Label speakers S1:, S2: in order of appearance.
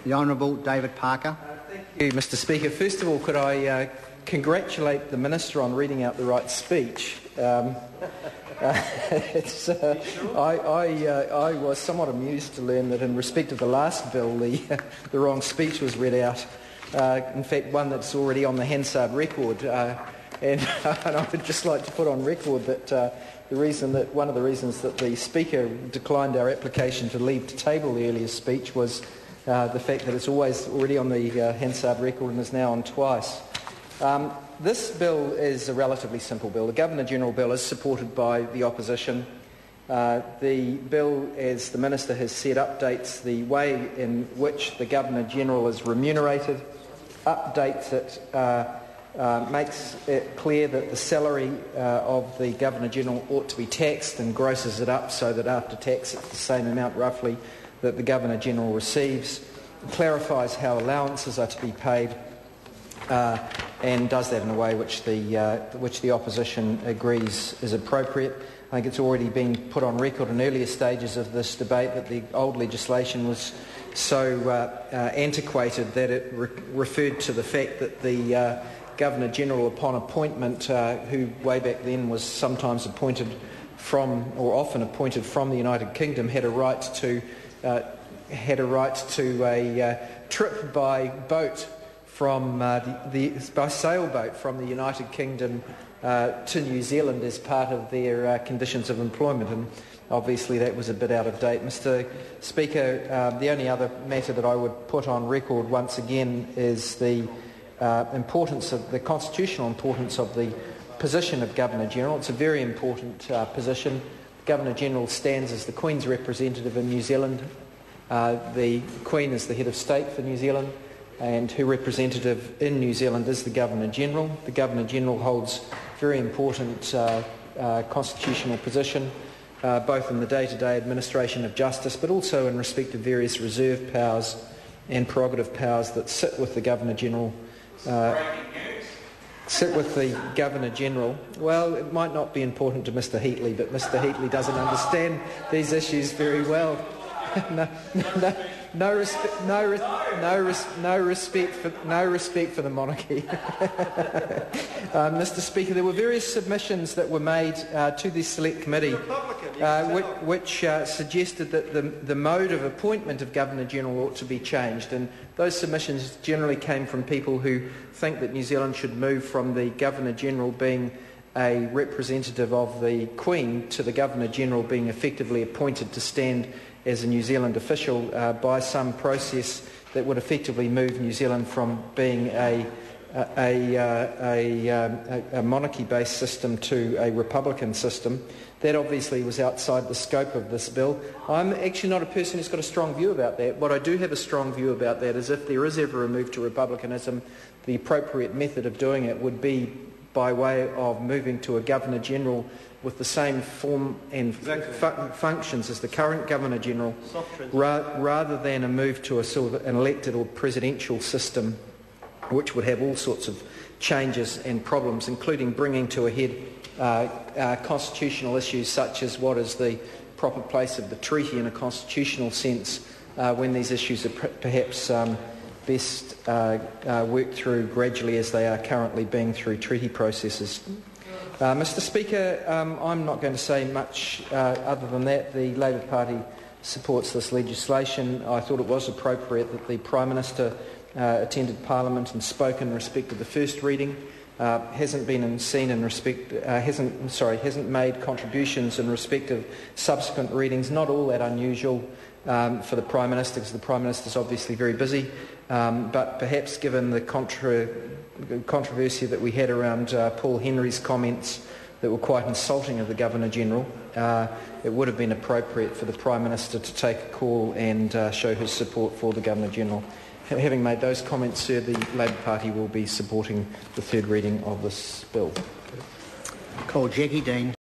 S1: The Honourable David Parker.
S2: Thank you, Mr Speaker. First of all, could I congratulate the Minister on reading out the right speech. I was somewhat amused to learn that in respect of the last bill, the wrong speech was read out. In fact, one that's already on the Hansard record. And I would just like to put on record that one of the reasons that the Speaker declined our application to leave to table the earlier speech was the fact that it's already on the Hansard record and is now on twice. This bill is a relatively simple bill. The Governor-General bill is supported by the opposition. The bill, as the Minister has said, updates the way in which the Governor-General is remunerated, updates it, makes it clear that the salary of the Governor-General ought to be taxed and grosses it up so that after tax it's the same amount roughly that the Governor-General receives, clarifies how allowances are to be paid, and does that in a way which the opposition agrees is appropriate. I think it's already been put on record in earlier stages of this debate that the old legislation was so antiquated that it referred to the fact that the Governor-General upon appointment, who way back then was sometimes appointed from, or often appointed from the United Kingdom, had a right to a trip by boat from by sailboat from the United Kingdom to New Zealand as part of their conditions of employment, and obviously that was a bit out of date. Mr Speaker, the only other matter that I would put on record once again is the constitutional importance of the position of Governor-General. It's a very important position. Governor-General stands as the Queen's representative in New Zealand. The Queen is the head of state for New Zealand, and her representative in New Zealand is the Governor-General. The Governor-General holds very important constitutional position, both in the day-to-day administration of justice, but also in respect of various reserve powers and prerogative powers that sit with the Governor-General. Well, it might not be important to Mr Heatley, but Mr Heatley doesn't understand these issues very well. No respect for the monarchy. Mr Speaker, there were various submissions that were made to this select committee which suggested that the mode of appointment of Governor-General ought to be changed, and those submissions generally came from people who think that New Zealand should move from the Governor-General being a representative of the Queen to the Governor-General being effectively appointed to stand as a New Zealand official by some process that would effectively move New Zealand from being a monarchy-based system to a republican system. That obviously was outside the scope of this bill. I'm actually not a person who's got a strong view about that. What I do have a strong view about that is if there is ever a move to republicanism, the appropriate method of doing it would be by way of moving to a Governor-General with the same form and functions as the current Governor-General, rather than a move to a sort of an elected or presidential system, which would have all sorts of changes and problems, including bringing to a head constitutional issues such as what is the proper place of the treaty in a constitutional sense, when these issues are perhaps best worked through gradually as they are currently being through treaty processes. Mr Speaker, I'm not going to say much other than that. The Labour Party supports this legislation. I thought it was appropriate that the Prime Minister attended Parliament and spoke in respect of the first reading. Hasn't made contributions in respect of subsequent readings. Not all that unusual for the Prime Minister, because the Prime Minister is obviously very busy. But perhaps given the controversy that we had around Paul Henry's comments that were quite insulting of the Governor-General, it would have been appropriate for the Prime Minister to take a call and show his support for the Governor-General. Having made those comments, sir, the Labour Party will be supporting the third reading of this bill.
S1: Call Jackie Dean.